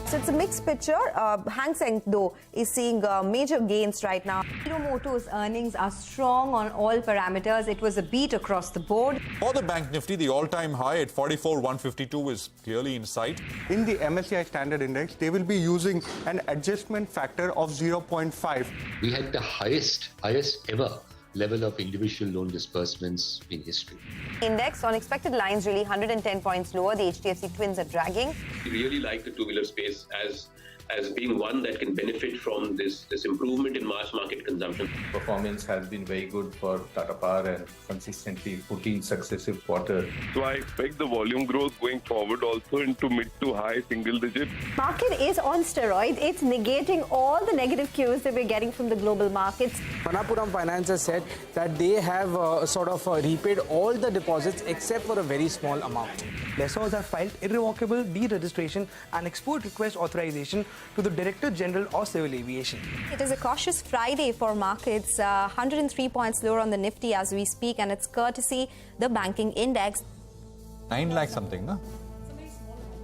So it's a mixed picture. Hang Seng, though, is seeing major gains right now. Hero Motors earnings are strong on all parameters. It was a beat across the board. For the Bank Nifty, the all-time high at 44,152 is clearly in sight. In the MSCI Standard Index, they will be using an adjustment factor of 0.5. We had the highest ever level of individual loan disbursements in history. Index on expected lines really 110 points lower. The HDFC Twins are dragging. We really like the two-wheeler space as being one that can benefit from this improvement in mass market consumption. Performance has been very good for Tata Power and consistently 14 successive quarters. So I expect the volume growth going forward also into mid to high single digit. Market is on steroids. It's negating all the negative cues that we're getting from the global markets. Manappuram Finance has said that they have repaid all the deposits except for a very small amount. Lessors have filed irrevocable deregistration and export request authorization to the Director General of Civil Aviation. It is a cautious Friday for markets. 103 points lower on the Nifty as we speak, and it's courtesy the banking index. 9 lakh something, no?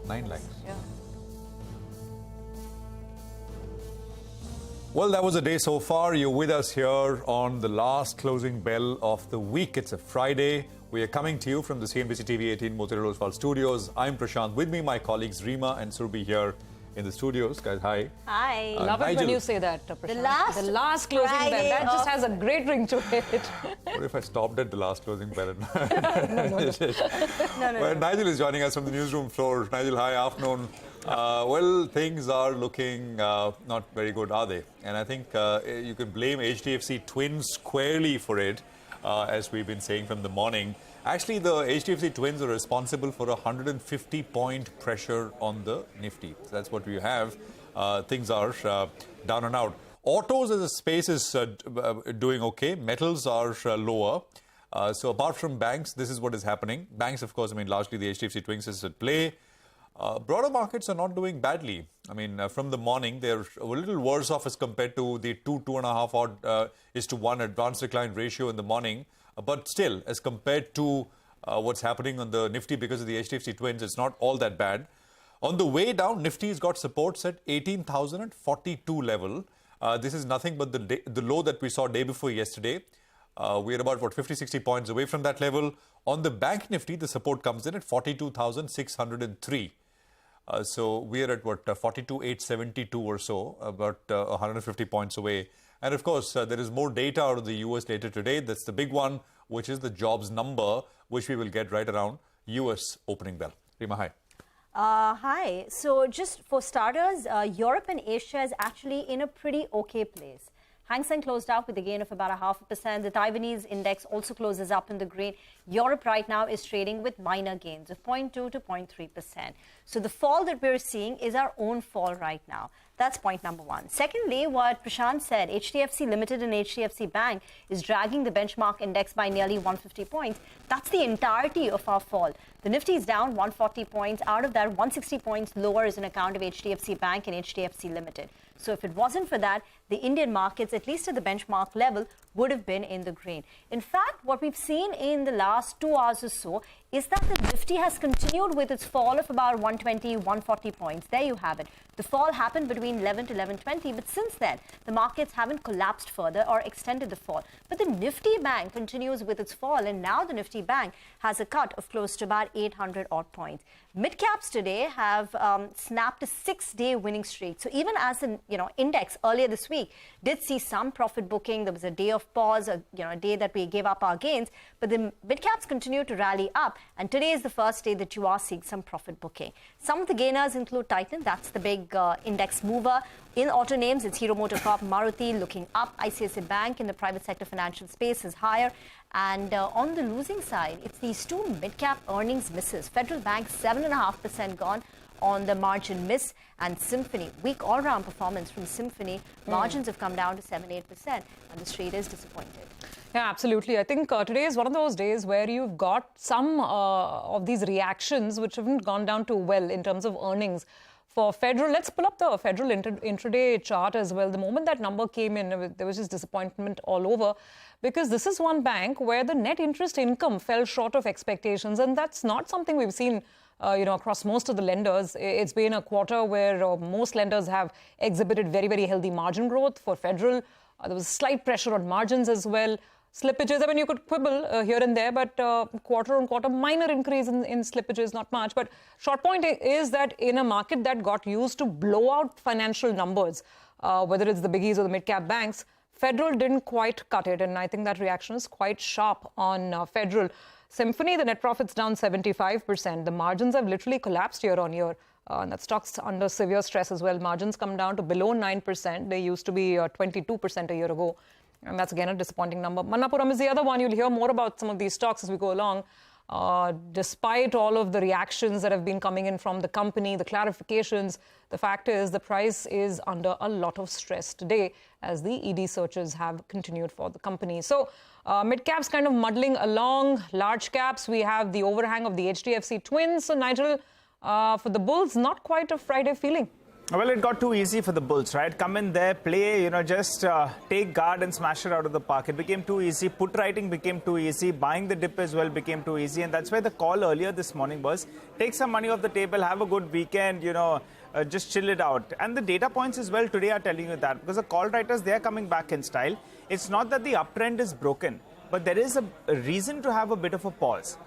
9 lakhs. Yeah. Well, that was a day so far. You're with us here on the last closing bell of the week. It's a Friday. We are coming to you from the CNBC-TV18 Motilal Oswal studios. I'm Prashant. With me, my colleagues Reema and Surabhi here in the studios. Guys, hi. Hi. Love it Nigel. when you say that, Prashant. The last closing bell. That just has a great ring to it. What if I stopped at the last closing bell? No. Well, Nigel is joining us from the newsroom floor. Nigel, hi, afternoon. Well, things are looking not very good, are they? And I think you can blame HDFC Twins squarely for it, as we've been saying from the morning. Actually, the HDFC Twins are responsible for a 150-point pressure on the Nifty. So that's what we have. Things are down and out. Autos as a space is doing okay. Metals are lower. So apart from banks, this is what is happening. Banks, of course, I mean, largely the HDFC Twins is at play. Broader markets are not doing badly. I mean, from the morning, they're a little worse off as compared to the 2.5 odd is to 1 advanced decline ratio in the morning. But still, as compared to what's happening on the Nifty because of the HDFC Twins, it's not all that bad. On the way down, Nifty's got supports at 18,042 level. This is nothing but the low that we saw day before yesterday. We're about, 50, 60 points away from that level. On the Bank Nifty, the support comes in at 42,603. So we're at 42,872 or so, about 150 points away. And of course, there is more data out of the US later today. That's the big one, which is the jobs number, which we will get right around US opening bell. Reema, hi. Hi. So just for starters, Europe and Asia is actually in a pretty okay place. Hang Seng closed out with a gain of about 0.5%. The Taiwanese index also closes up in the green. Europe right now is trading with minor gains of 0.2 to 0.3%. So the fall that we're seeing is our own fall right now. That's point number one. Secondly, what Prashant said, HDFC Limited and HDFC Bank is dragging the benchmark index by nearly 150 points. That's the entirety of our fall. The Nifty is down 140 points. Out of that, 160 points lower is an account of HDFC Bank and HDFC Limited. So if it wasn't for that, the Indian markets, at least at the benchmark level, would have been in the green. In fact, what we've seen in the last 2 hours or so is that the Nifty has continued with its fall of about 120, 140 points. There you have it. The fall happened between 11 to 11:20, but since then, the markets haven't collapsed further or extended the fall. But the Nifty Bank continues with its fall, and now the Nifty Bank has a cut of close to about 800 odd points. Mid-caps today have snapped a 6-day winning streak. So even as an index earlier this week did see some profit booking, there was a day of pause, a day that we gave up our gains, but the mid-caps continue to rally up, and today is the first day that you are seeing some profit booking. Some of the gainers include Titan, that's the big index mover. In auto names, it's Hero Motorcorp, Maruti looking up. ICICI Bank in the private sector financial space is higher. And on the losing side, it's these two mid-cap earnings misses. Federal Bank 7.5% gone on the margin miss, and Symphony, weak all-round performance from Symphony. Margins have come down to 7-8%, and the street is disappointed. Yeah, absolutely. I think today is one of those days where you've got some of these reactions which haven't gone down too well in terms of earnings. For Federal, let's pull up the Federal intraday chart as well. The moment that number came in, there was just disappointment all over, because this is one bank where the net interest income fell short of expectations, and that's not something we've seen across most of the lenders. It's been a quarter where most lenders have exhibited very, very healthy margin growth. For Federal, there was slight pressure on margins as well. Slippages, I mean, you could quibble here and there, but quarter on quarter, minor increase in slippages, not much. But short point is that in a market that got used to blow out financial numbers, whether it's the biggies or the mid-cap banks, Federal didn't quite cut it. And I think that reaction is quite sharp on Federal. Symphony, the net profit's down 75%. The margins have literally collapsed year on year. And that stock's under severe stress as well. Margins come down to below 9%. They used to be 22% a year ago. And that's, again, a disappointing number. Manappuram is the other one. You'll hear more about some of these stocks as we go along. Despite all of the reactions that have been coming in from the company, the clarifications, the fact is the price is under a lot of stress today as the ED searches have continued for the company. So mid-caps kind of muddling along. Large caps, we have the overhang of the HDFC twins. So, Nigel, for the bulls, not quite a Friday feeling. Well, it got too easy for the bulls, right? Come in there, play, just take guard and smash it out of the park. It became too easy. Put writing became too easy. Buying the dip as well became too easy. And that's why the call earlier this morning was take some money off the table, have a good weekend, just chill it out. And the data points as well today are telling you that because the call writers, they are coming back in style. It's not that the uptrend is broken, but there is a reason to have a bit of a pause.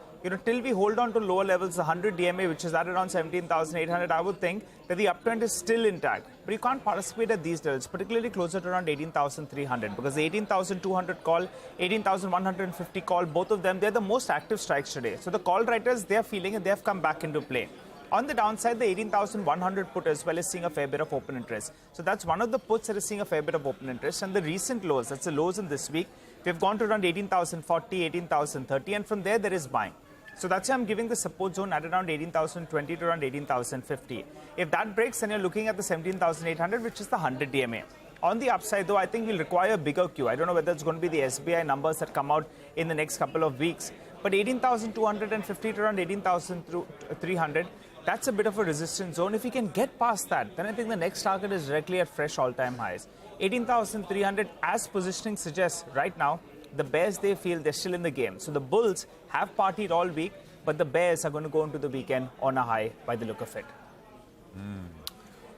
Till we hold on to lower levels, the 100 DMA, which is at around 17,800, I would think that the uptrend is still intact. But you can't participate at these levels, particularly closer to around 18,300, because the 18,200 call, 18,150 call, both of them, they're the most active strikes today. So the call writers, they're feeling it, they have come back into play. On the downside, the 18,100 put as well is seeing a fair bit of open interest. So that's one of the puts that is seeing a fair bit of open interest. And the recent lows, that's the lows in this week, we've gone to around 18,040, 18,030, and from there is buying. So that's why I'm giving the support zone at around 18,020 to around 18,050. If that breaks, then you're looking at the 17,800, which is the 100 DMA. On the upside, though, I think we'll require a bigger queue. I don't know whether it's going to be the SBI numbers that come out in the next couple of weeks. But 18,250 to around 18,300, that's a bit of a resistance zone. If we can get past that, then I think the next target is directly at fresh all-time highs. 18,300, as positioning suggests right now, the bears, they feel they're still in the game. So the bulls have partied all week, but the bears are going to go into the weekend on a high by the look of it.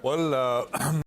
Well,